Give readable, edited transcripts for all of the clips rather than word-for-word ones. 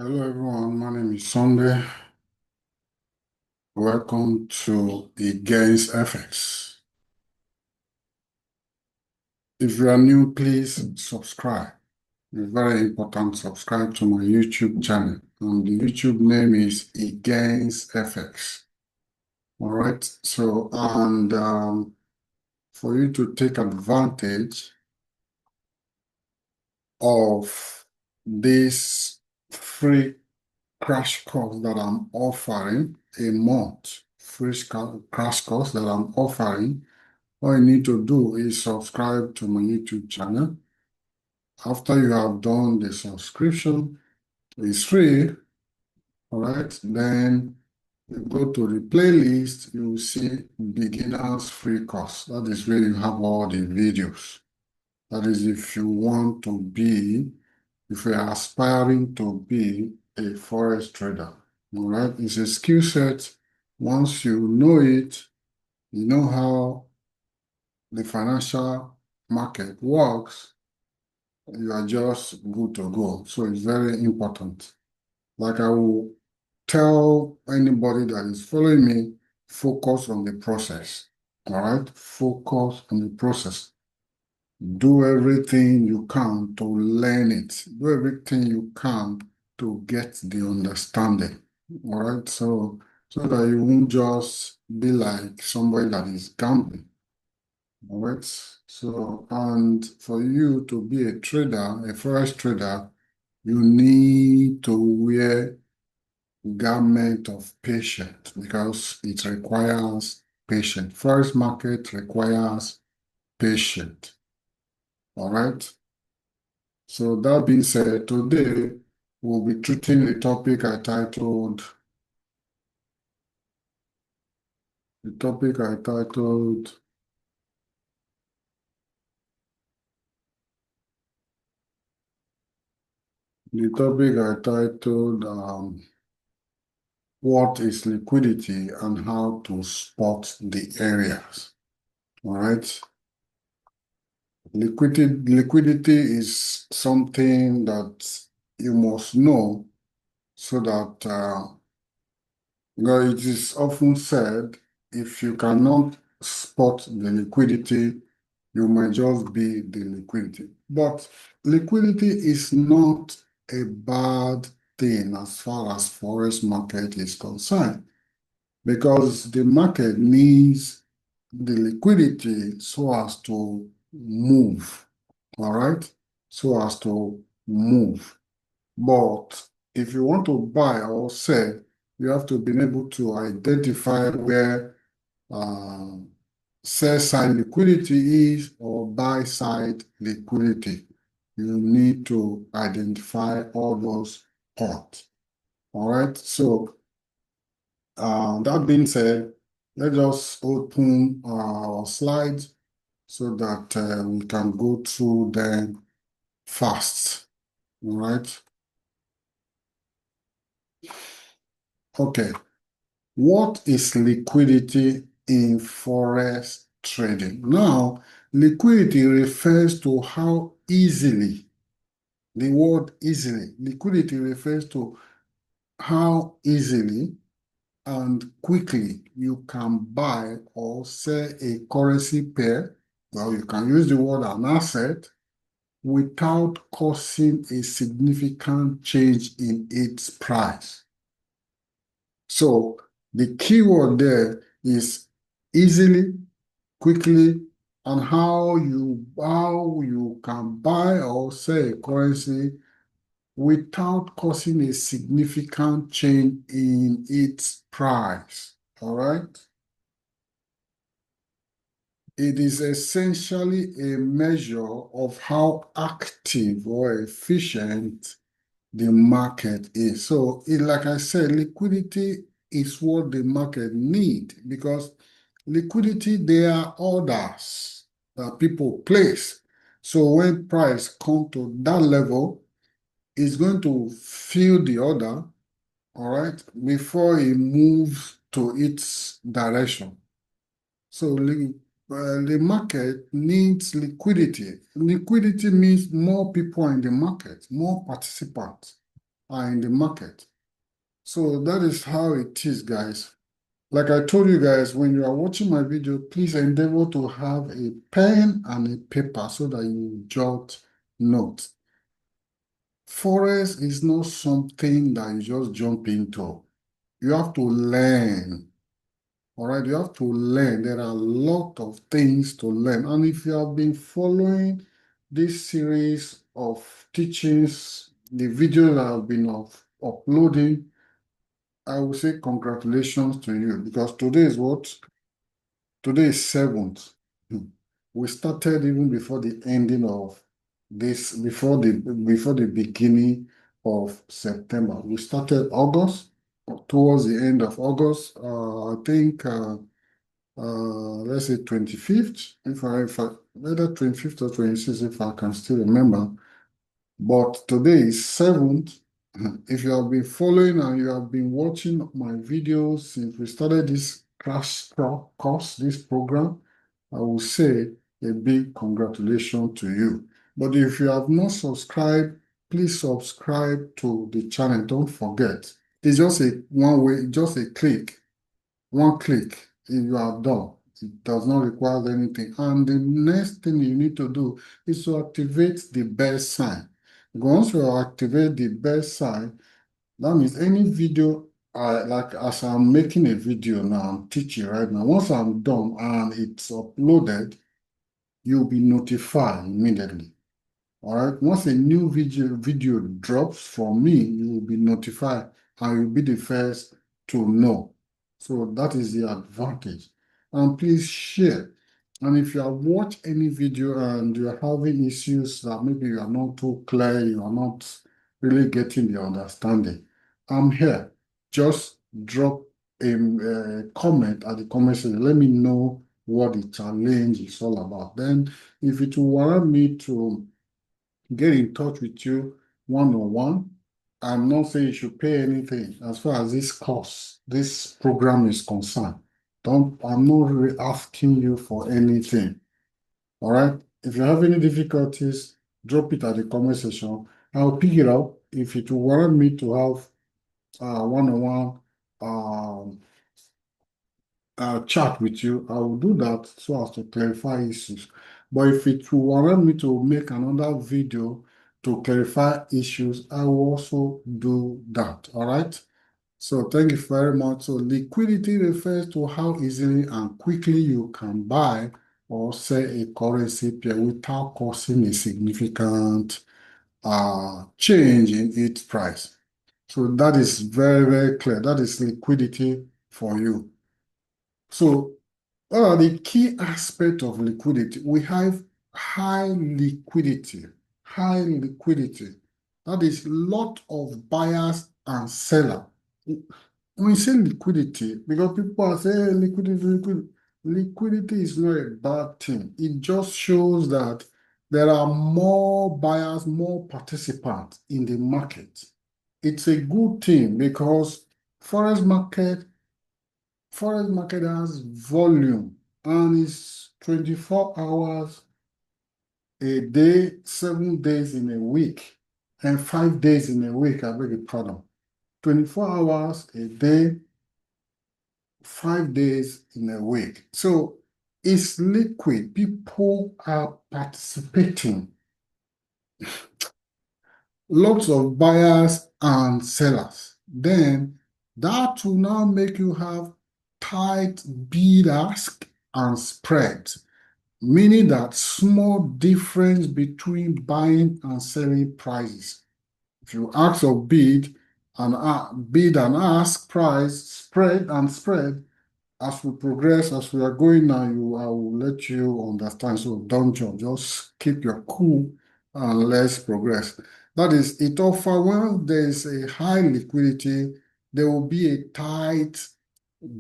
Hello everyone, my name is Sunday. Welcome to Against FX. If you are new, please subscribe. It's very important. Subscribe to my YouTube channel. And the YouTube name is Against FX. All right. So, for you to take advantage of this free crash course that I'm offering a month, crash course that I'm offering, all you need to do is subscribe to my YouTube channel. After you have done the subscription, it's free, all right? Then you go to the playlist, you will see beginners free course. That is where you have all the videos. That is if you want to be, if you are aspiring to be a forex trader, all right? It's a skill set. Once you know it, you know how the financial market works, you are just good to go. So it's very important. Like I will tell anybody that is following me, focus on the process. All right? Focus on the process. Do everything you can to learn it. Do everything you can to get the understanding. All right? So that you won't just be like somebody that is gambling. All right. So, and for you to be a trader, a forex trader, you need to wear garment of patience because it requires patience. Forex market requires patience. All right. So that being said, today we'll be treating the topic I titled what is liquidity and how to spot the areas. All right. Liquidity is something that you must know so that it is often said if you cannot spot the liquidity, you might just be the liquidity. But liquidity is not a bad thing as far as forex market is concerned, because the market needs the liquidity so as to move, all right? So as to move. But if you want to buy or sell, you have to be able to identify where uh, sell side liquidity is or buy side liquidity. You need to identify all those parts. All right. So that being said, let us open our slides so that we can go through them fast. All right. Okay. What is liquidity in forex trading? Now, liquidity refers to how easily, the word easily, liquidity refers to how easily and quickly you can buy or sell a currency pair, or you can use the word an asset, without causing a significant change in its price. So the keyword there is easily, quickly, and how you can buy or sell a currency without causing a significant change in its price. All right. It is essentially a measure of how active or efficient the market is. So, like I said, liquidity is what the market need, because liquidity, there are orders that people place. So when price come to that level, it's going to fill the order, all right, before it moves to its direction. So the market needs liquidity. Liquidity means more people in the market, more participants. are in the market. So that is how it is, guys. Like I told you guys, when you are watching my video, please endeavor to have a pen and a paper so that you jot notes. Forex is not something that you just jump into. You have to learn. All right, you have to learn. There are a lot of things to learn. And if you have been following this series of teachings, the videos I have been uploading, I will say congratulations to you because today is what? Today is 7th. Hmm. We started even before the ending of this, before the beginning of September. We started August, towards the end of August. I think let's say 25th, if I whether 25th or 26th, if I can still remember. But today is 7th. If you have been following and you have been watching my videos since we started this course, this program, I will say a big congratulations to you. But if you have not subscribed, please subscribe to the channel. Don't forget. It's just a one way, just a click. One click, you are done. It does not require anything. And the next thing you need to do is to activate the bell sign. Once you activate the bell sign, that means any video, like as I'm making a video now, I'm teaching right now. Once I'm done and it's uploaded, you'll be notified immediately. All right. Once a new video drops from me, you will be notified and you'll be the first to know. So that is the advantage. And please share. And if you have watched any video and you're having issues that maybe you are not too clear, you are not really getting the understanding, I'm here. Just drop a comment at the comment section. Let me know what the challenge is all about. Then, if it will warrant me to get in touch with you one on one. I'm not saying you should pay anything as far as this course, this program is concerned. I'm not really asking you for anything. All right. If you have any difficulties, drop it at the comment section. I'll pick it up. If it will warrant me to have one-on-one chat with you, I will do that so as to clarify issues. But if it will warrant me to make another video to clarify issues, I will also do that. All right. So thank you very much. So liquidity refers to how easily and quickly you can buy or sell a currency pair without causing a significant change in its price. So that is very, very clear. That is liquidity for you. So what are the key aspects of liquidity? We have high liquidity. High liquidity. That is lot of buyers and sellers. When you say liquidity, because people are saying "Hey, liquidity is not a bad thing. It just shows that there are more buyers, more participants in the market. It's a good thing because forex market Forex market has volume and it's 24 hours a day, 7 days in a week, and 5 days in a week, I beg your pardon. 24 hours a day, 5 days in a week. So it's liquid. People are participating. Lots of buyers and sellers. Then that will now make you have tight bid ask and spread, meaning that small difference between buying and selling prices. If you ask or bid and ask price, spread, as we progress, as we are going now, I will let you understand. So don't jump, just keep your cool and let's progress. That is, it offer when there is a high liquidity, there will be a tight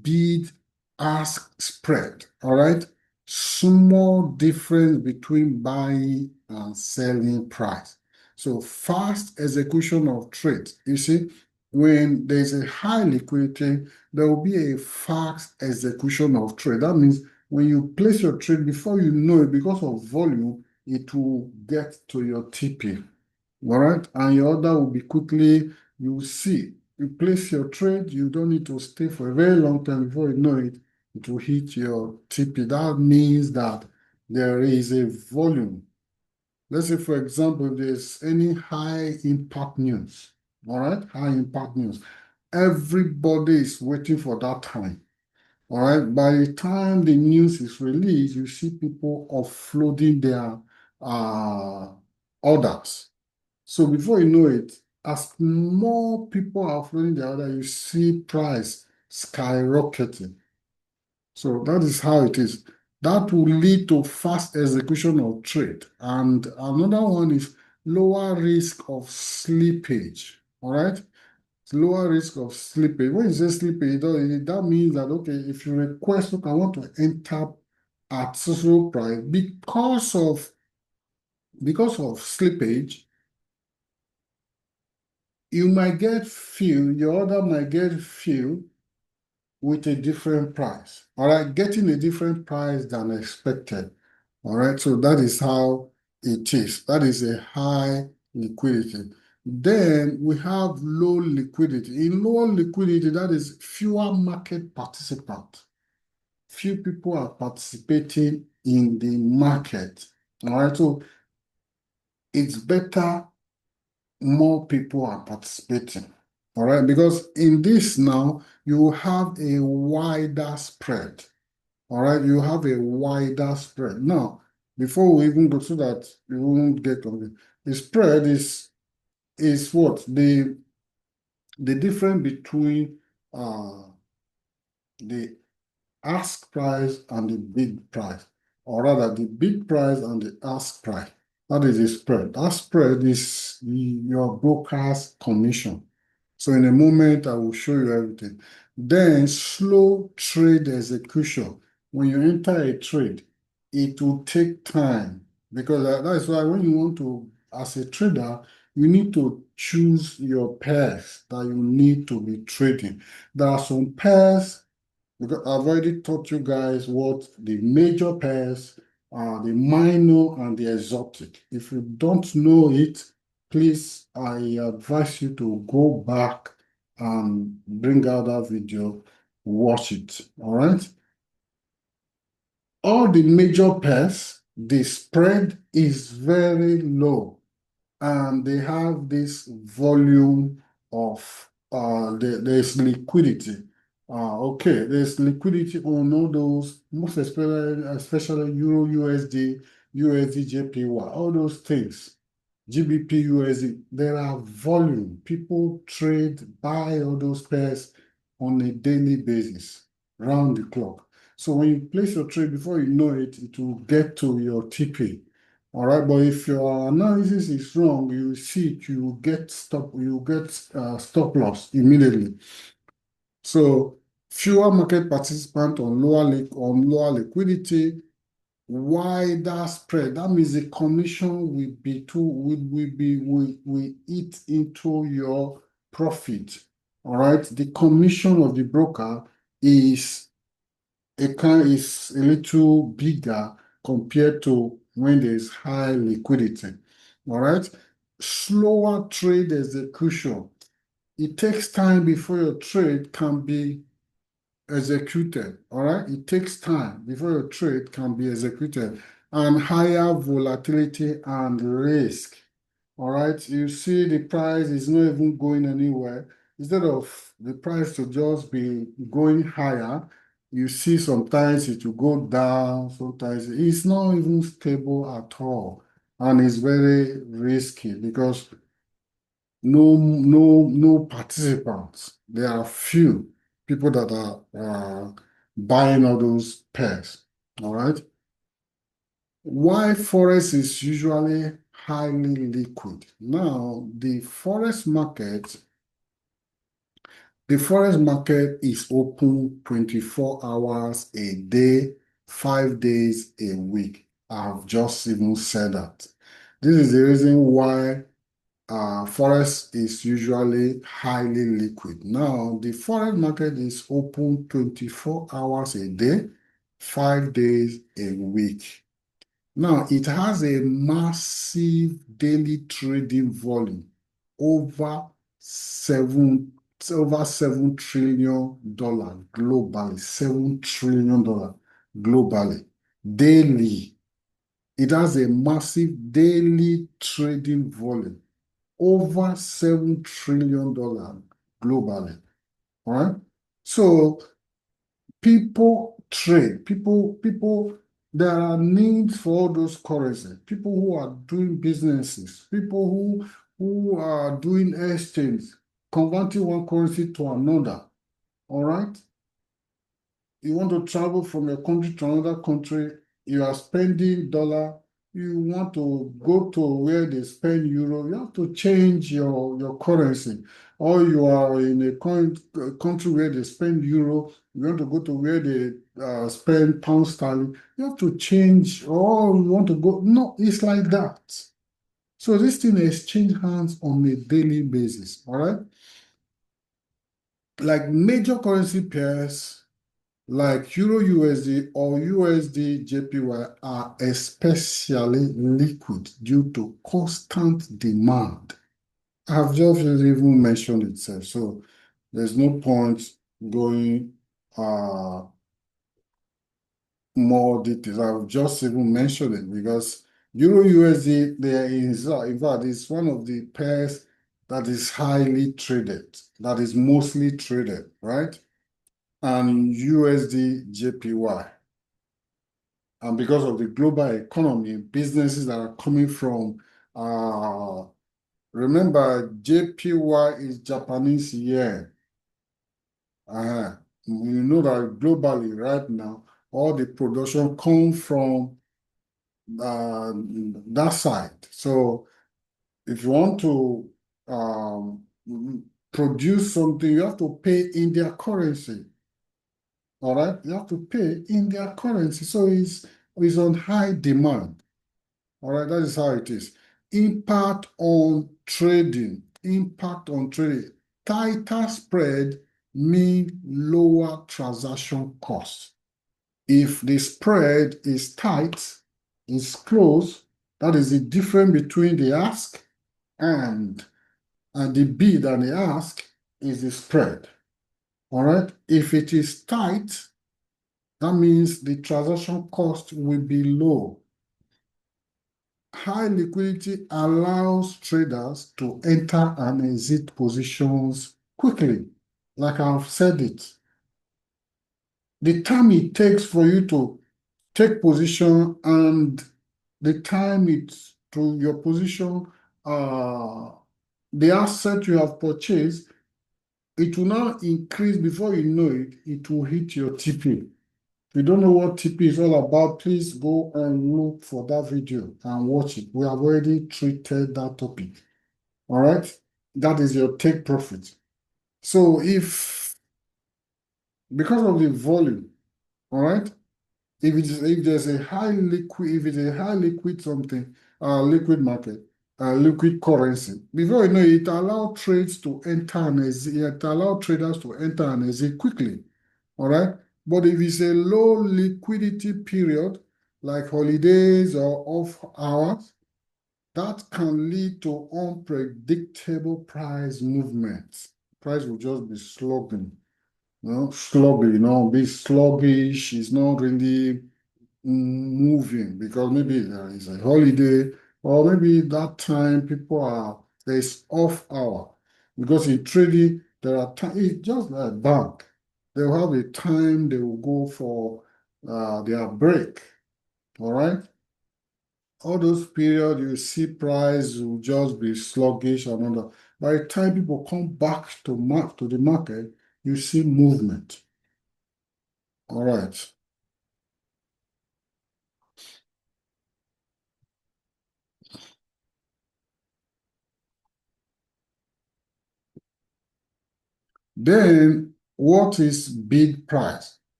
bid ask spread. All right. Small difference between buying and selling price. So fast execution of trades. You see, when there's a high liquidity, there will be a fast execution of trade. That means when you place your trade, before you know it, because of volume, it will get to your TP. All right. And your order will be quickly you see, you place your trade, you don't need to stay for a very long time before you know it, it will hit your TP. That means that there is a volume. Let's say, for example, if there's any high impact news, all right, high impact news, everybody is waiting for that time. All right. By the time the news is released, you see people offloading their uh, orders. So before you know it, as more people are offloading their order, you see price skyrocketing. So that is how it is. That will lead to fast execution of trade. And another one is lower risk of slippage. All right. Lower risk of slippage. When you say slippage, that means that, okay, if you request, look, I want to enter at social price because of slippage, you might get few, your order might get few with a different price. All right, getting a different price than expected. All right, so that is how it is. That is a high liquidity. Then we have low liquidity. In low liquidity, that is fewer market participants. Few people are participating in the market. All right, so it's better more people are participating. All right, because in this now, you have a wider spread. All right, you have a wider spread. Now, before we even go so that we won't get confused, the spread is what? The difference between the ask price and the bid price, or rather the bid price and the ask price. That is the spread. That spread is your broker's commission. So in a moment, I will show you everything. Then slow trade execution. When you enter a trade, it will take time because that's why when you want to, as a trader, you need to choose your pairs that you need to be trading. There are some pairs because I've already taught you guys what the major pairs are, the minor and the exotic. If you don't know it, please, I advise you to go back and bring out that video, watch it. All right. All the major pairs, the spread is very low and they have this volume of there's liquidity. Okay, there's liquidity on all those, most especially Euro USD, USD JPY, all those things. GBP USD, there are volume. People trade, buy all those pairs on a daily basis, round the clock. So when you place your trade, before you know it, it will get to your TP. All right, but if your analysis is wrong, you see it, you get stop loss immediately. So fewer market participants on lower liquidity, wider spread. That means the commission will eat into your profit. All right, the commission of the broker is is a little bigger compared to when there's high liquidity. All right. Slower trade execution. It takes time before your trade can be executed. All right. It takes time before your trade can be executed, and higher volatility and risk. All right, you see the price is not even going anywhere. Instead of the price to just be going higher, you see sometimes it will go down, sometimes it's not even stable at all. And it's very risky because no participants. There are few people that are buying all those pairs. All right. Why forex is usually highly liquid. Now, the forex market is open 24 hours a day, 5 days a week. I've just even said that. This is the reason why forex is usually highly liquid. Now, the forex market is open 24 hours a day, 5 days a week. Now, it has a massive daily trading volume, over seven over $7 trillion globally. $7 trillion globally daily. It has a massive daily trading volume, over $7 trillion globally. All right. So people trade, there are needs for all those currencies. People who are doing businesses, people who are doing exchange, converting one currency to another. All right. You want to travel from a country to another country, you are spending dollar, you want to go to where they spend euro, you have to change your currency. Or you are in a country where they spend euro, you want to go to where they spend pound sterling, you have to change, or you want to go. No, it's like that. So this thing exchange hands on a daily basis, all right? Like major currency pairs like Euro USD or USD JPY are especially liquid due to constant demand. I've just even mentioned itself, so there's no point going more details. I've just even mentioned it because Euro USD there is in fact it's one of the pairs that is highly traded, that is mostly traded, right? And USD JPY. And because of the global economy, businesses that are coming from, remember, JPY is Japanese yen. You know that globally right now, all the production comes from that side. So if you want to produce something, you have to pay in their currency. All right, you have to pay in their currency. So it's on high demand. All right, that is how it is. Impact on trading. Impact on trading. Tighter spread mean lower transaction costs. If the spread is tight, is close, that is the difference between the ask and the bid and the ask is the spread. All right. If it is tight, that means the transaction cost will be low. High liquidity allows traders to enter and exit positions quickly. Like I've said it, the time it takes for you to take position and the time it's to your position, uh, the asset you have purchased, it will now increase before you know it, it will hit your TP. If you don't know what TP is all about, please go and look for that video and watch it. We have already treated that topic. All right. That is your take profit. So if because of the volume, all right, if there's a high liquid, if it's a high liquid something, liquid market, liquid currency, before you know it, allow trades to enter and exit, it allow traders to enter and exit quickly. All right. But if it's a low liquidity period, like holidays or off hours, that can lead to unpredictable price movements. Price will just be slugging, be sluggish. It's not really moving because maybe there is a holiday or maybe that time there's off hour. Because in trading, there are times, it's just like bank. They'll have a time they will go for their break, all right? All those periods you see price will just be sluggish and all that. By the time people come back to the market, you see movement. All right. Then what is bid price?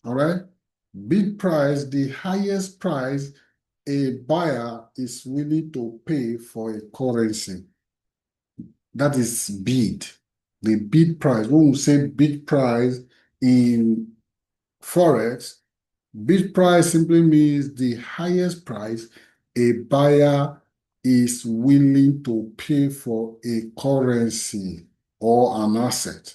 All right. Bid price, the highest price a buyer is willing to pay for a currency. That is bid. The bid price. When we say bid price in Forex, bid price simply means the highest price a buyer is willing to pay for a currency. or an asset.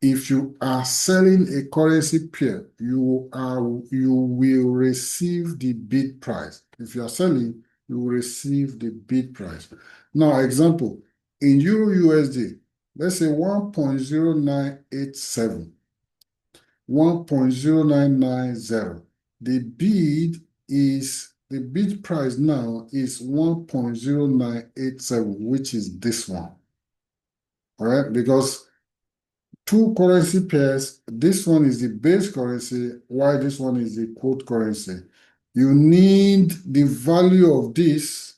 If you are selling a currency pair, you will receive the bid price. If you are selling, you will receive the bid price. Now, example, in Euro USD, let's say 1.0987, 1.0990. The bid price now is 1.0987, which is this one. All right, because two currency pairs. This one is the base currency, while this one is the quote currency. You need the value of this,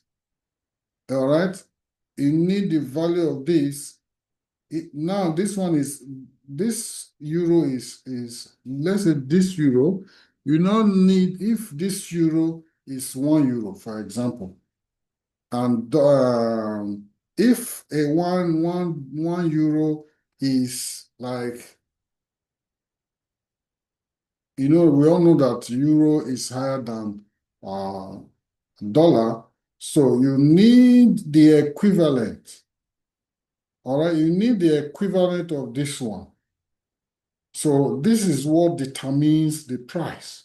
all right? You need the value of this. Now, this euro is, let's say this euro, you now need, if this euro is 1 euro, for example, and if a one euro is like, we all know that euro is higher than dollar. So you need the equivalent. All right, you need the equivalent of this one. So this is what determines the price.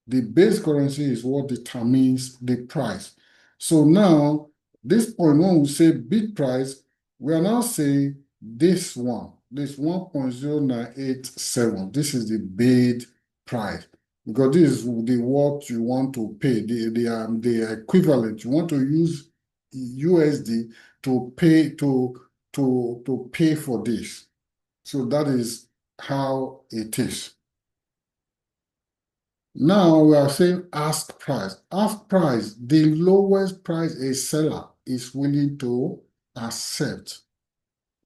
The base currency is what determines the price. So now, this point, when we say bid price, we are now saying this 1.0987. This is the bid price, because this is the what you want to pay, the equivalent. You want to use USD to pay for this. So that is how it is. Now we are saying ask price. Ask price, the lowest price a seller is willing to accept.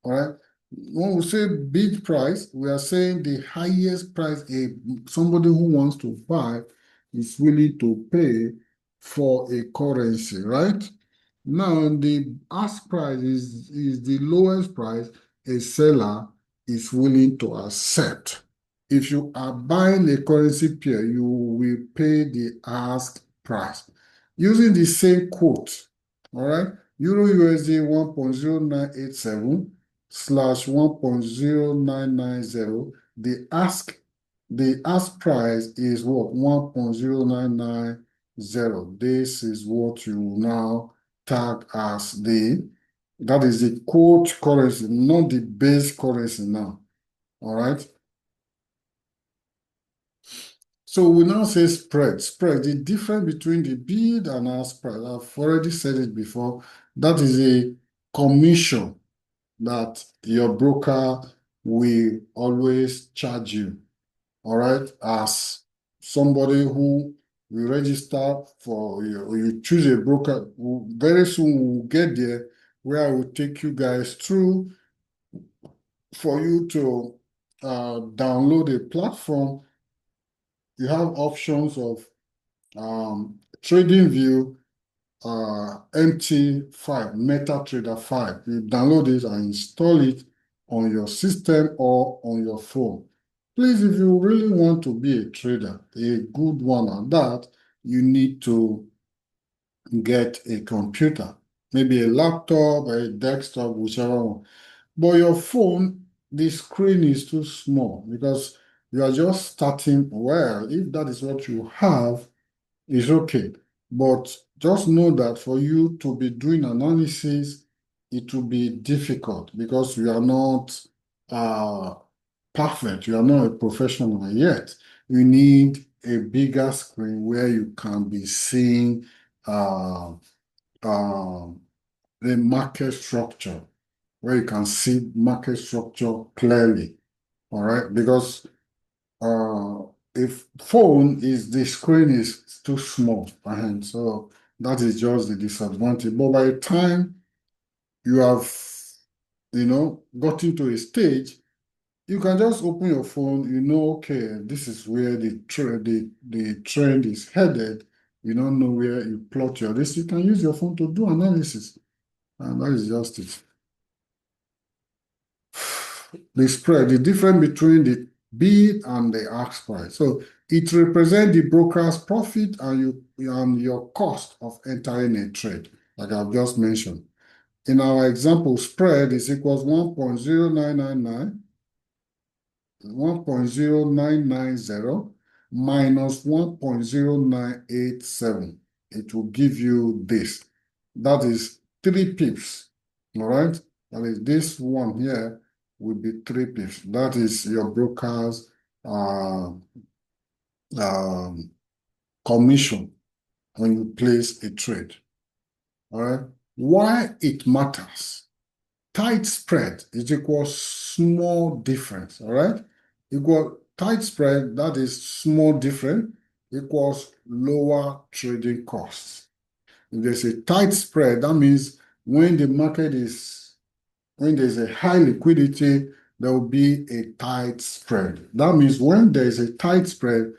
All right. When we say bid price, we are saying the highest price somebody who wants to buy is willing to pay for a currency, right? Now the ask price is the lowest price a seller is willing to accept. If you are buying a currency pair, you will pay the ask price using the same quote. All right. Euro USD 1.0987 slash 1.0990. The ask price is what? 1.0990. This is what you now tag as that is the quote currency, not the base currency now. All right. So we now say spread. Spread, the difference between the bid and ask price. I've already said it before. That is a commission that your broker will always charge you. All right, as somebody who will register for you, or you choose a broker. Very soon we'll get there, where I will take you guys through for you to download a platform. You have options of TradingView, MT5, MetaTrader 5. You download it and install it on your system or on your phone. Please, if you really want to be a trader, a good one at that, you need to get a computer, maybe a laptop or a desktop, whichever one. But your phone, the screen is too small because you are just starting. Well, if that is what you have, it's okay. But just know that for you to be doing analysis, it will be difficult because you are not uh, perfect. You are not a professional yet. You need a bigger screen where you can be seeing uh, uh, the market structure, where you can see market structure clearly. All right, because uh, if phone is the screen is too small, and so that is just the disadvantage. But by the time you have, gotten to a stage, you can just open your phone. Okay, this is where the trend is headed. You don't know where you plot your this. You can use your phone to do analysis, and that is just it. The spread, the difference between the bid and the ask price. So it represents the broker's profit and your cost of entering a trade, like I've just mentioned. In our example, spread is equals 1.0999, 1.0990 minus 1.0987. It will give you this. That is 3 pips. All right? That is this one here will be 3 pips. That is your broker's uh, um, commission when you place a trade. All right? Why it matters? Tight spread is equal small difference. All right? Equal tight spread, that is small difference, equals lower trading costs. If there's a tight spread, that means when the market is, when there's a high liquidity, there will be a tight spread. That means when there is a tight spread,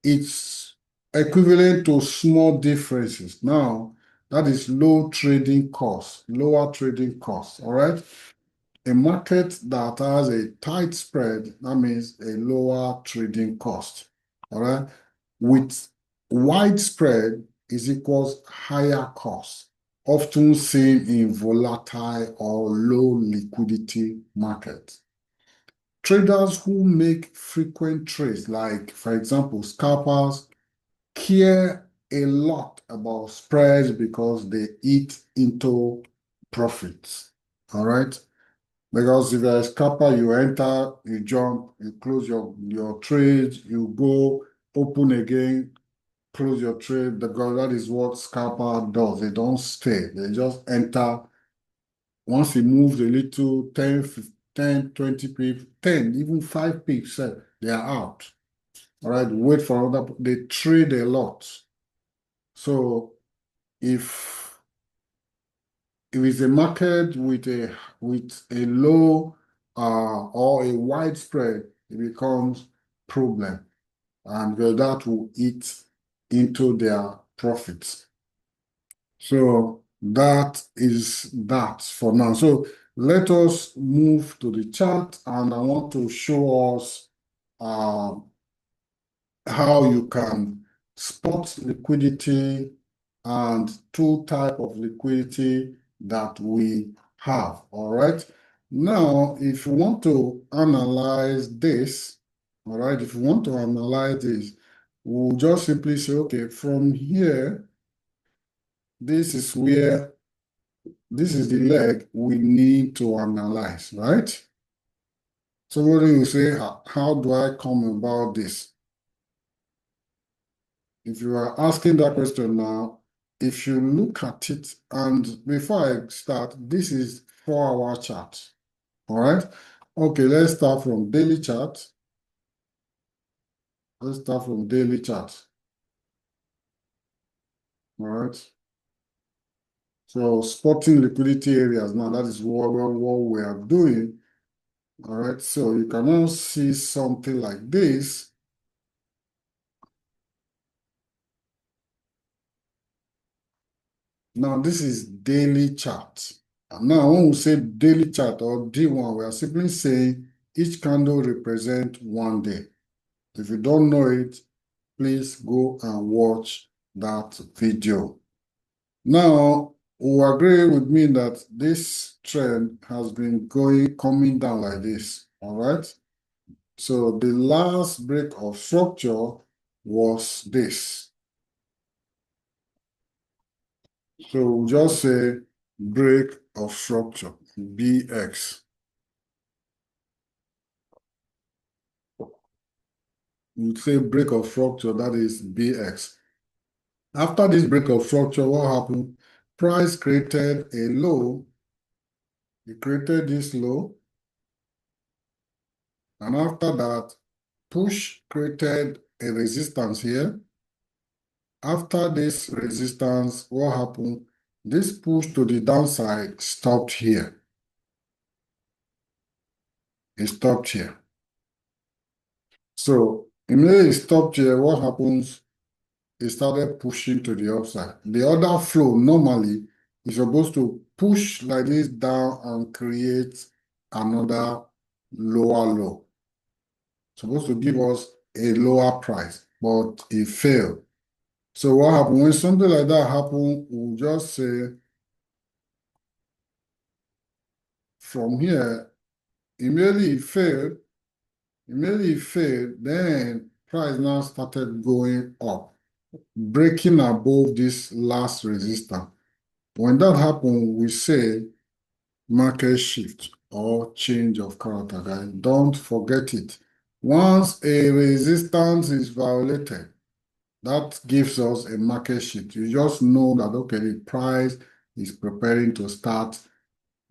it's equivalent to small differences. Now, that is low trading costs, lower trading costs. All right. A market that has a tight spread, that means a lower trading cost. All right. With wide spread is equals higher cost, often seen in volatile or low liquidity markets. Traders who make frequent trades, like for example, scalpers, care a lot about spreads because they eat into profits. All right. Because if you're a scalper, you enter, you jump, you close your trade, you go open again, close your trade. Because that is what scalper does. They don't stay. They just enter. Once it moves a little, 10, 15, 10, 20 pips, 10, even 5 pips, they are out. All right, wait for other. They trade a lot. So if it's a market with a low or a widespread, it becomes problem, and that will eat into their profits. So that is that for now. So let us move to the chart, and I want to show us uh, how you can spot liquidity and two type of liquidity that we have. All right. Now, if you want to analyze this, all right, if you want to analyze this, we'll just simply say, okay, from here, this is where, this is the leg we need to analyze, right? Somebody will say, how do I come about this? If you are asking that question now, if you look at it, and before I start, this is 4-hour chart. All right. Okay, let's start from daily chart. Let's start from daily chart. All right. So spotting liquidity areas now, that is what we are doing. All right. So you can now see something like this. Now, this is daily chart. And now, when we say daily chart or D1, we are simply saying each candle represents one day. If you don't know it, please go and watch that video. Now, you agree with me that this trend has been coming down like this, all right? So the last break of structure was this. So we'll just say break of structure, BX. We'll say break of structure, that is BX. After this break of structure, what happened? Price created a low. It created this low. And after that, push created a resistance here. After this resistance, what happened? This push to the downside stopped here. It stopped here. So immediately it stopped here, what happens? It started pushing to the upside. The other flow normally is supposed to push like this down and create another lower low. Supposed to give us a lower price, but it failed. So what happened? When something like that happens, we'll just say from here, immediately it failed, then price now started going up, breaking above this last resistance. When that happens, we say market shift or change of character, guys. Don't forget it. Once a resistance is violated, that gives us a market shift. You just know that, okay, the price is preparing to start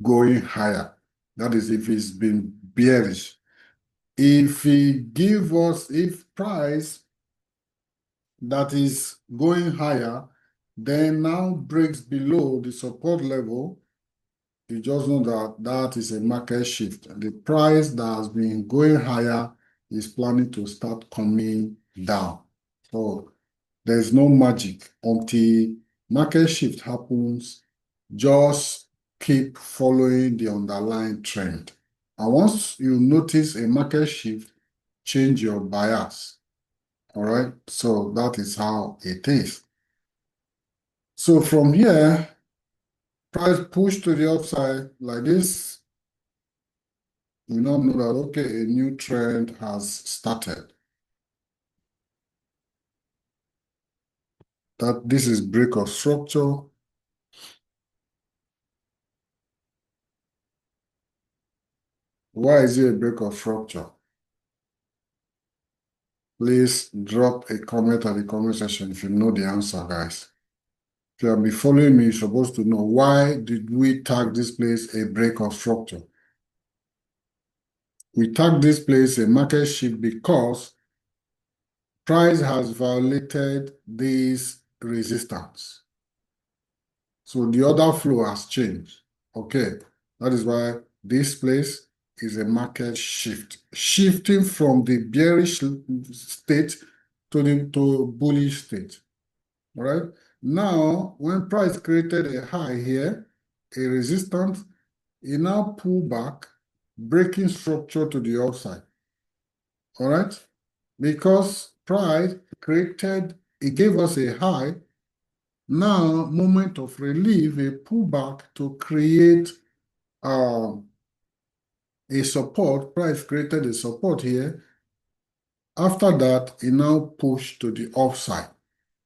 going higher. That is if it's been bearish. If price that is going higher, then now breaks below the support level, you just know that that is a market shift. The price that has been going higher is planning to start coming down. So there's no magic until market shift happens. Just keep following the underlying trend. And once you notice a market shift, change your bias. All right. So that is how it is. So from here, price push to the upside like this. We now know that, okay, a new trend has started. That this is break of structure. Why is it a break of structure? Please drop a comment at the comment section if you know the answer, guys. If you have been following me, you're supposed to know why did we tag this place a break of structure? We tag this place a market shift because price has violated this resistance. So the order flow has changed. Okay, that is why this place is a market shift, shifting from the bearish state to bullish state. All right. Now, when price created a high here, a resistance, it now pull back, breaking structure to the upside. All right. Because price created, it gave us a high. Now, moment of relief, a pullback to create a support. Price created a support here. After that, it now pushed to the upside,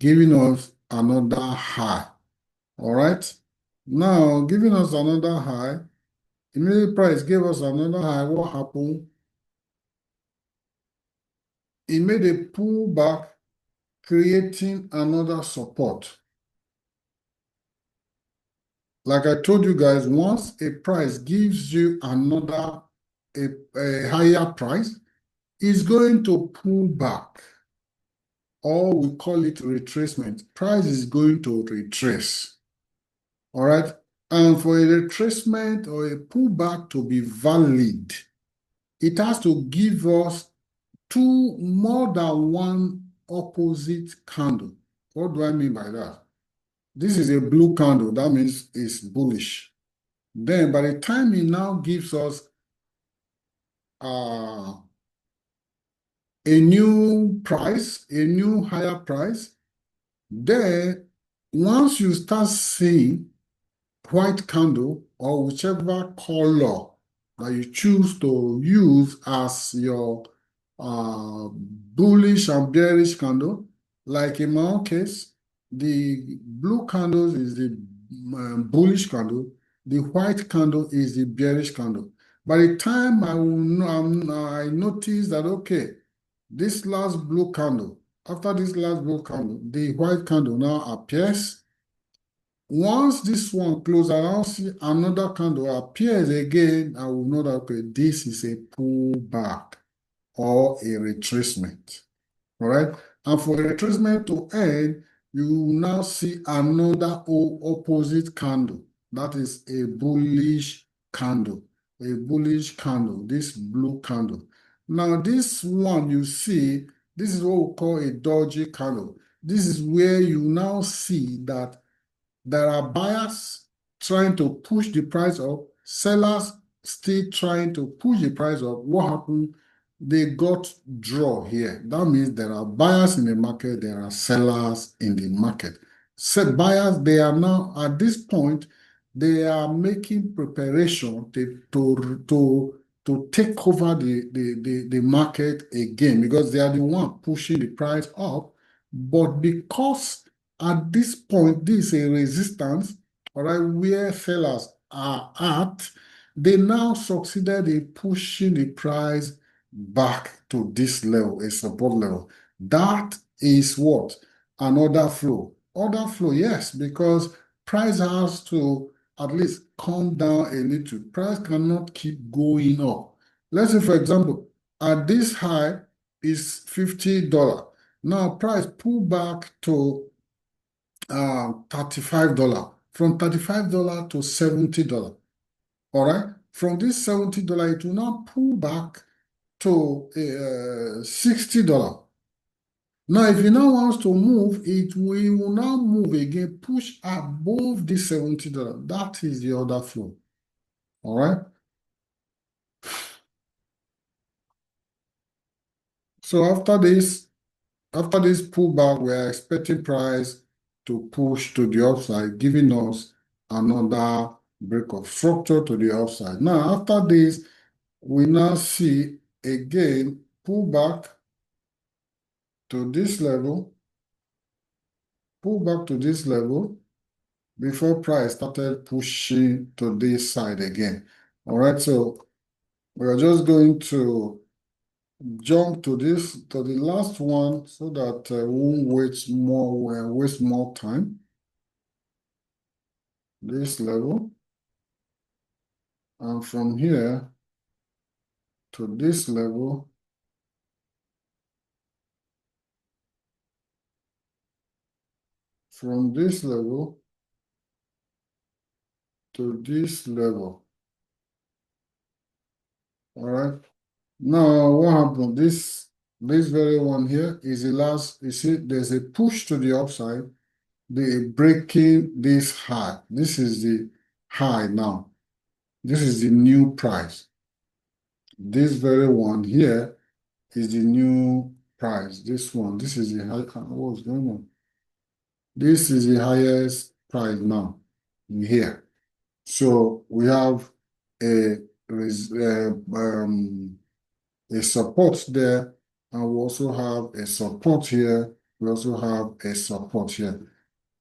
giving us another high. All right. Now, giving us another high, immediate price gave us another high. What happened? It made a pullback, creating another support. Like I told you guys, once a price gives you a higher price, it's going to pull back, or we call it retracement. Price is going to retrace. All right. And for a retracement or a pullback to be valid, it has to give us two more than one opposite candle. What do I mean by that? This is a blue candle. That means it's bullish. Then by the time it now gives us uh, a new price, a new higher price, then once you start seeing white candle or whichever color that you choose to use as your bullish and bearish candle, like in my own case, the blue candle is the bullish candle, the white candle is the bearish candle. By the time I notice that, okay, this last blue candle, after this last blue candle, the white candle now appears. Once this one closes, I now see another candle appears again, I will know that, okay, this is a pullback or a retracement. All right. And for a retracement to end, you will now see another opposite candle. That is a bullish candle. A bullish candle, this blue candle. Now, this one you see, this is what we call a dodgy candle. This is where you now see that there are buyers trying to push the price up, sellers still trying to push the price up. What happened? They got draw here. That means there are buyers in the market, there are sellers in the market. So buyers, they are now at this point, they are making preparation to take over the market again because they are the one pushing the price up. But because at this point, this is a resistance, all right, where sellers are at, they now succeeded in pushing the price back to this level, a support level. That is what? An order flow. Order flow, yes, because price has to at least come down a little. Price cannot keep going up. Let's say, for example, at this high is $50. Now price pull back to $35. From $35 to $70. All right. From this $70, it will now pull back to $60. Now, if it now wants to move, it will now move again, push above the $70. That is the order flow. All right. So after this pullback, we are expecting price to push to the upside, giving us another break of structure to the upside. Now, after this, we now see again pullback to this level, pull back to this level before price started pushing to this side again. All right, so we are just going to jump to the last one so that we won't waste more time. This level, and from here to this level, from this level to this level. All right. Now, what happened? This very one here is the last. You see, there's a push to the upside. They breaking this high. This is the high now. This is the new price. This very one here is the new price. This one, this is the high. What's going on? This is the highest price now in here. So we have a, a support there, and we also have a support here. We also have a support here.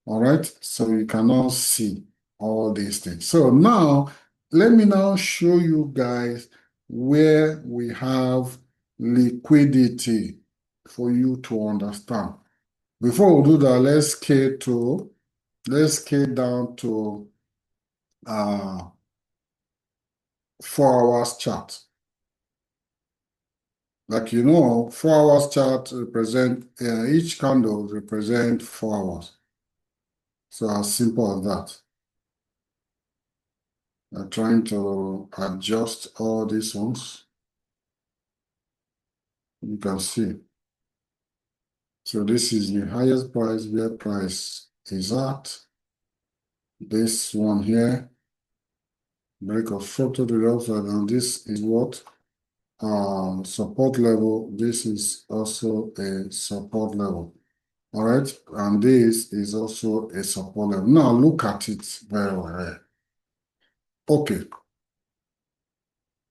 All right, so you can now see all these things. So now, let me now show you guys where we have liquidity for you to understand. Before we do that, let's scale down to uh 4 hours chart. Like 4 hours chart represent each candle represent 4 hours. So as simple as that. I'm trying to adjust all these ones. You can see. So this is the highest price where price is at. This one here, break of structure to the upside, and this is what? Support level. This is also a support level. All right, and this is also a support level. Now look at it very well. Okay,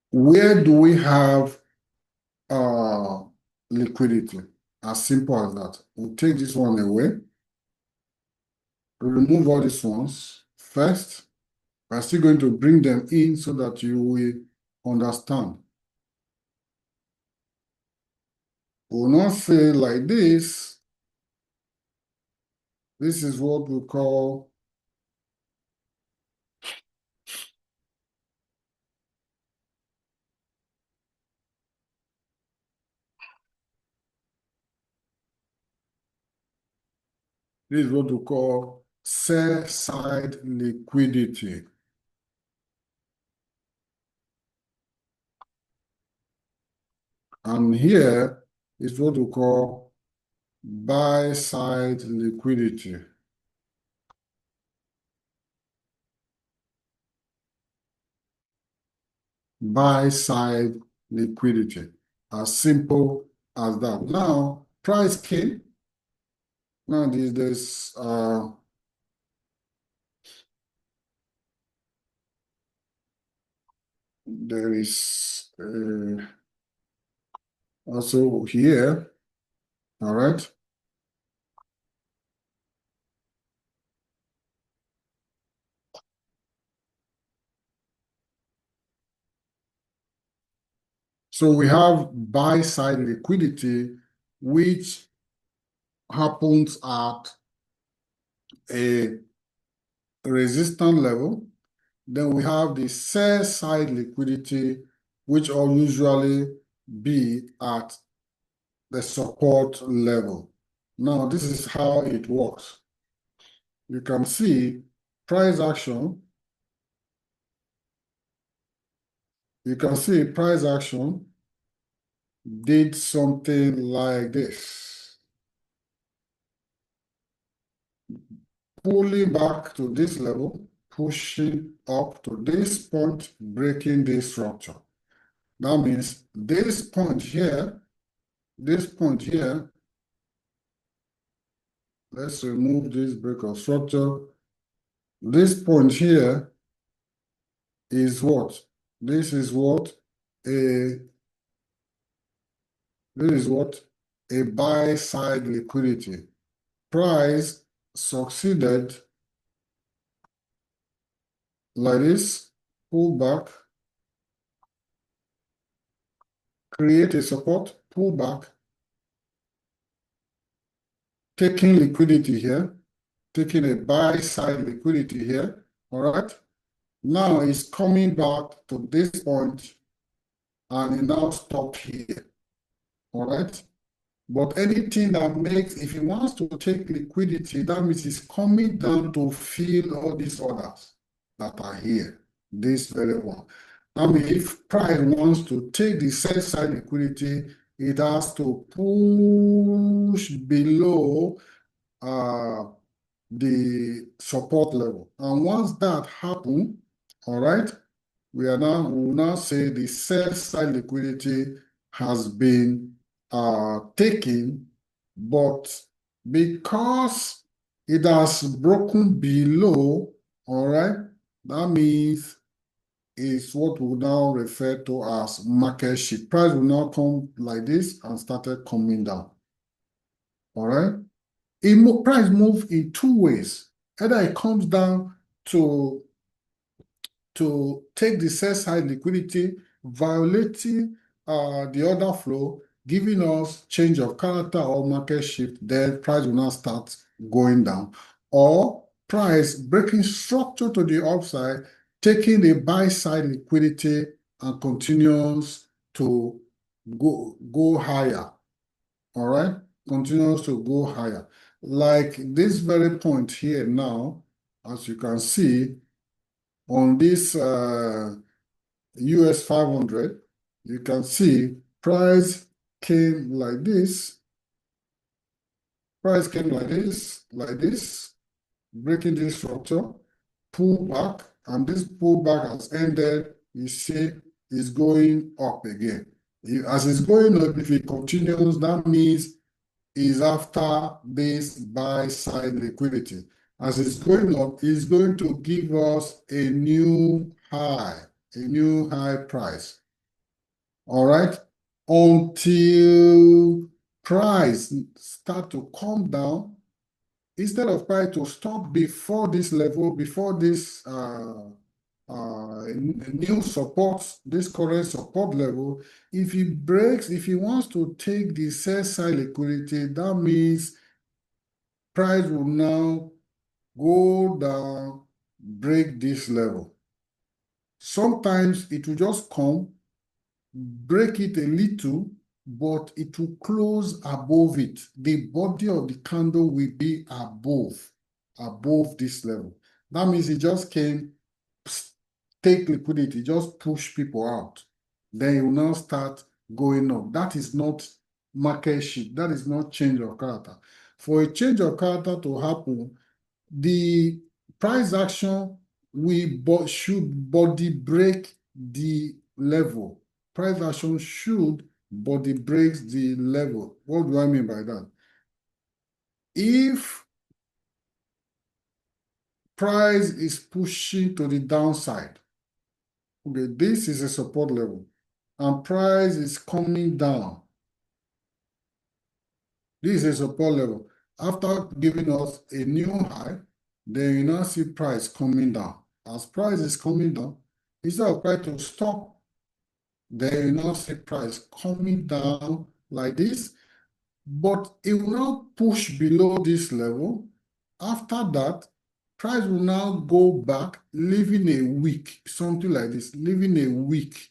where do we have uh, liquidity? As simple as that. We'll take this one away. Remove all these ones first. We're still going to bring them in so that you will understand. We'll not say like this. This is what we call sell side liquidity. And here is what we call buy side liquidity. Buy side liquidity. As simple as that. Now, price came. Now, there's there is also here, all right? So we have buy side liquidity, which happens at a resistance level. Then we have the sell side liquidity, which will usually be at the support level. Now, this is how it works. You can see price action. You can see price action did something like this. Pulling back to this level, pushing up to this point, breaking this structure. That means this point here, let's remove this break of structure. This point here is what? This is what? A this is what? A buy side liquidity. Price succeeded like this, pull back, create a support, pull back, taking liquidity here, taking a buy side liquidity here, all right? Now it's coming back to this point and it now stopped here, all right? But anything that makes, if he wants to take liquidity, that means it's coming down to fill all these orders that are here, this very one. I mean, if price wants to take the sell side liquidity, it has to push below uh, the support level. And once that happens, all right, we will now say the sell side liquidity has been taken, but because it has broken below, all right, that means it's what we now refer to as market shift. Price will now come like this and started coming down. All right. Price move in two ways. Either it comes down to take the sell side liquidity, violating the order flow, giving us change of character or market shift, then price will now start going down. Or price breaking structure to the upside, taking the buy side liquidity and continues to go higher. All right, continues to go higher. Like this very point here now, as you can see on this US 500, you can see price came like this, price came like this, breaking this structure, pull back, and this pullback has ended, you see, is going up again. As it's going up, if it continues, that means is after this buy side liquidity. As it's going up, it's going to give us a new high price. All right, until price start to come down, instead of price to stop before this level, before this new support, this current support level, if he breaks, if he wants to take the sell side liquidity, that means price will now go down, break this level. Sometimes it will just come, break it a little, but it will close above it. The body of the candle will be above this level. That means it just came, take liquidity, just push people out. Then it will now start going up. That is not market shift. That is not change of character. For a change of character to happen, the price action should body break the level. Price action should body breaks the level. What do I mean by that? If price is pushing to the downside, Okay, this is a support level, and price is coming down. This is a support level. After giving us a new high, then you now see price coming down. As price is coming down, instead of price to stop, then you now see price coming down like this, but it will now push below this level. After that, price will now go back, leaving a wick, something like this, leaving a wick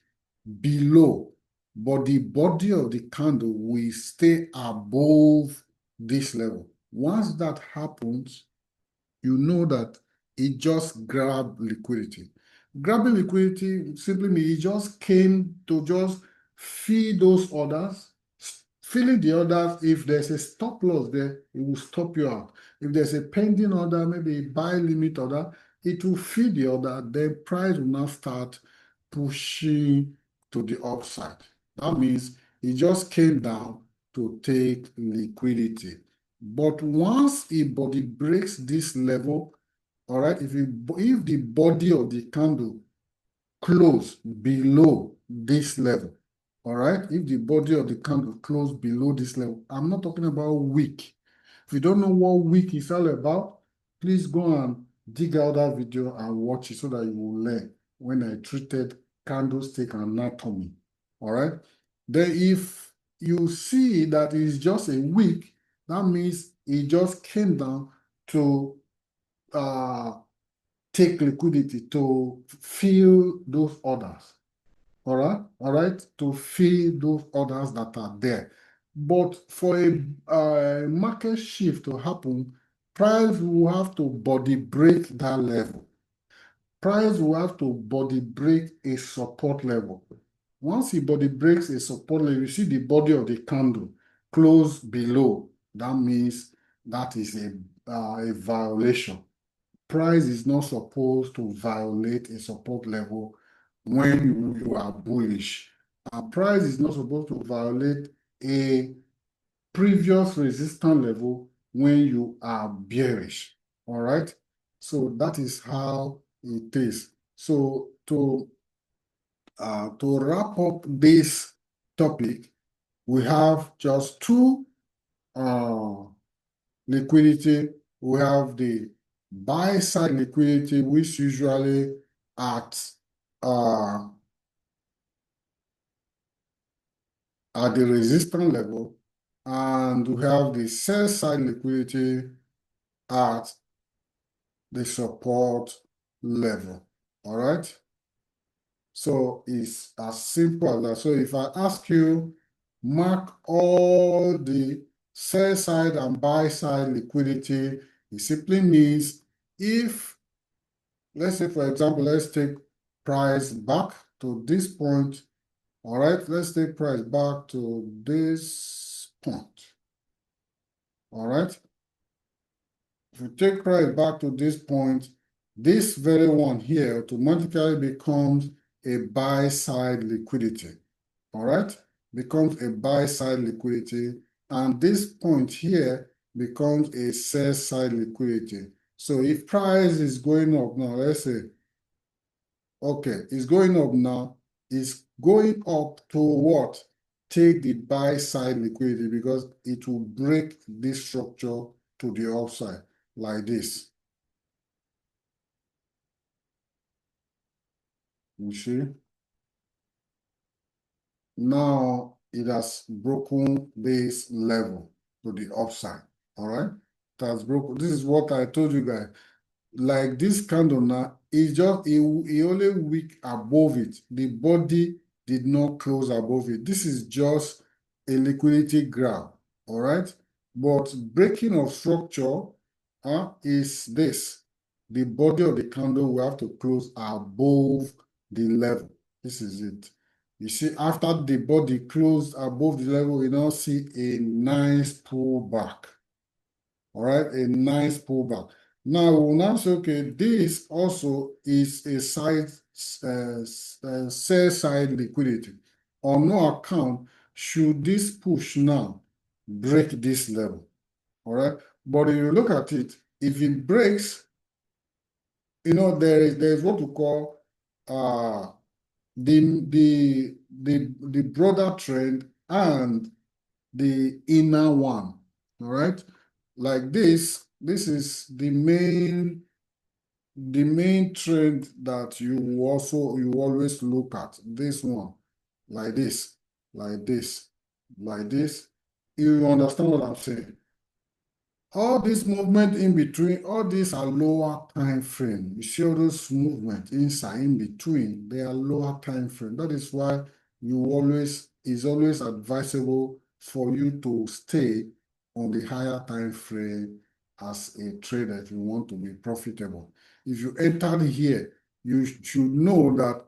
below, but the body of the candle will stay above this level. Once that happens, you know that it just grabbed liquidity. Grabbing liquidity simply means it just came to just feed those orders, filling the orders. If there's a stop loss there, it will stop you out. If there's a pending order, maybe a buy limit order, it will feed the order, then price will now start pushing to the upside. That means it just came down to take liquidity. But once a body breaks this level, all right, if the body of the candle close below this level, all right, if the body of the candle close below this level, I'm not talking about wick. If you don't know what wick is all about, please go and dig out that video and watch it so that you will learn when I treated candlestick anatomy. All right. Then if you see that it's just a wick, that means it just came down to uh, take liquidity to fill those orders. All right, to fill those orders that are there. But for a market shift to happen, price will have to body break that level. Price will have to body break a support level. Once the body breaks a support level, you see the body of the candle close below. That means that is a violation. Price is not supposed to violate a support level when you are bullish. And price is not supposed to violate a previous resistance level when you are bearish. All right. So that is how it is. So to wrap up this topic, we have just two uh, liquidity. We have the buy side liquidity, which usually at uh, at the resistance level, and we have the sell side liquidity at the support level. All right. So it's as simple as that. So if I ask you, mark all the sell side and buy side liquidity, it simply means if, let's say, for example, let's take price back to this point. All right, let's take price back to this point. All right. If you take price back to this point, this very one here automatically becomes a buy side liquidity. All right, becomes a buy side liquidity, and this point here becomes a sell side liquidity. So if price is going up now, let's say, okay, it's going up now, it's going up to what? Take the buy side liquidity because it will break this structure to the upside like this. You see? Now it has broken this level to the upside. All right? It has broken. This is what I told you guys. Like this candle now, it only wick above it. The body did not close above it. This is just a liquidity grab. All right? But breaking of structure is this. The body of the candle will have to close above the level. This is it. You see, after the body closed above the level, we now see a nice pullback. All right, a nice pullback. Now we'll now say, okay, this also is a sell side liquidity. On no account should this push now break this level. All right, but if you look at it, if it breaks, there is what we call the broader trend and the inner one. All right. Like this is the main trend that you always look at. This one, like this, like this, like this. You understand what I'm saying? All this movement in between, all these are lower time frame. You see all those movement inside, in between, they are lower time frame. That is why it's always advisable for you to stay on the higher time frame as a trader if you want to be profitable. If you entered here, you should know that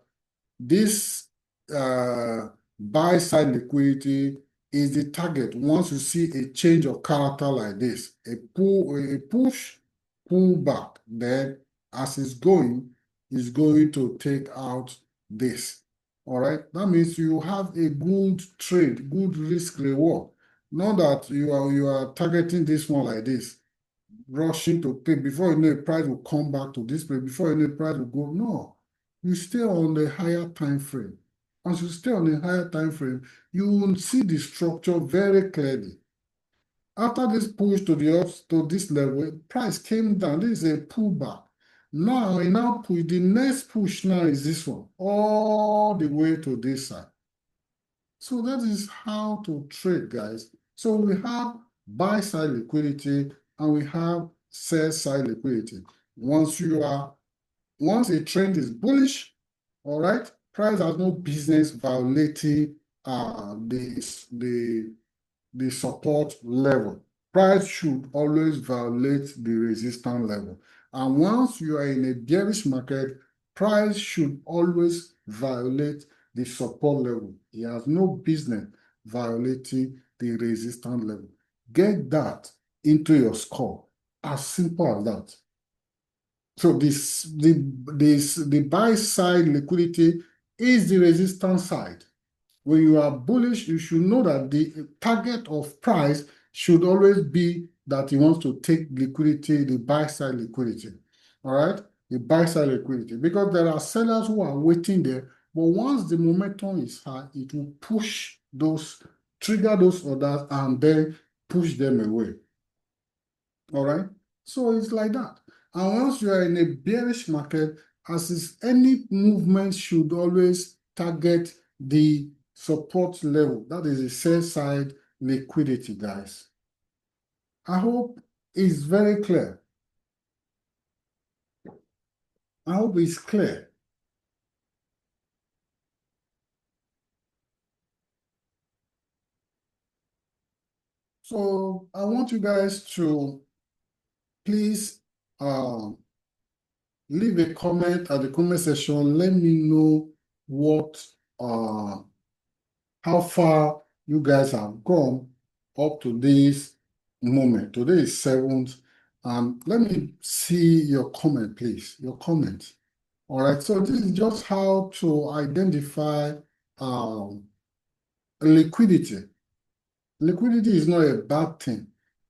this buy side liquidity is the target. Once you see a change of character like this, a push, pull back, then as it's going to take out this. All right, that means you have a good trade, good risk reward. Not that you are targeting this one like this, rushing to pay. Before you know, the price will come back to this place. Before you know, the price will go. No, you stay on the higher time frame. Once you stay on the higher time frame, you will see the structure very clearly. After this push to the up to this level, price came down. This is a pullback. Now push. The next push now is this one, all the way to this side. So that is how to trade, guys. So we have buy side liquidity and we have sell side liquidity. Once a trend is bullish, all right, price has no business violating the support level. Price should always violate the resistance level. And once you are in a bearish market, price should always violate the support level. It has no business violating the resistance level. Get that into your score. As simple as that. So the buy side liquidity is the resistance side. When you are bullish, you should know that the target of price should always be that he wants to take liquidity, the buy side liquidity. All right? The buy side liquidity. Because there are sellers who are waiting there, but once the momentum is high, it will trigger those orders and then push them away. All right? So it's like that. And once you are in a bearish market, as is any movement should always target the support level. That is the sell side liquidity, guys. I hope it's very clear. I hope it's clear. So I want you guys to please leave a comment at the comment section. Let me know what how far you guys have gone up to this moment. Today is 7th. Let me see your comment, please. Your comment. All right. So this is just how to identify um, liquidity. Liquidity is not a bad thing,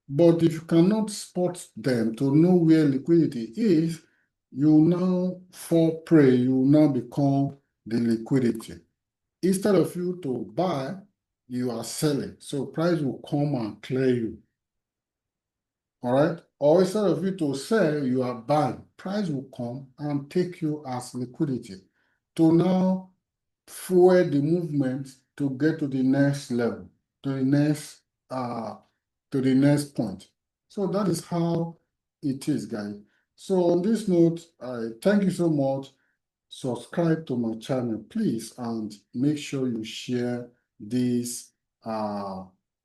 but if you cannot spot them to know where liquidity is, you now fall prey. You now become the liquidity. Instead of you to buy, you are selling. So price will come and clear you. All right. Or instead of you to sell, you are buying. Price will come and take you as liquidity to now fuel the movement to get to the next level, to the next uh to the next point. So that is how it is, guys. So on this note, I thank you so much. Subscribe to my channel, please, and make sure you share this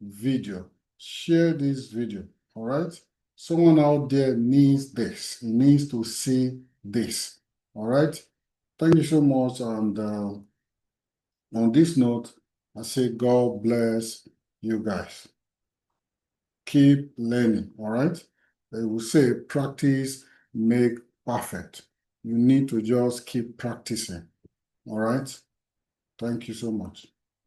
video. Share this video, all right? Someone out there needs this. He needs to see this, all right? Thank you so much. And on this note, I say God bless you guys. Keep learning, all right? They will say practice make perfect. You need to just keep practicing, all right? Thank you so much.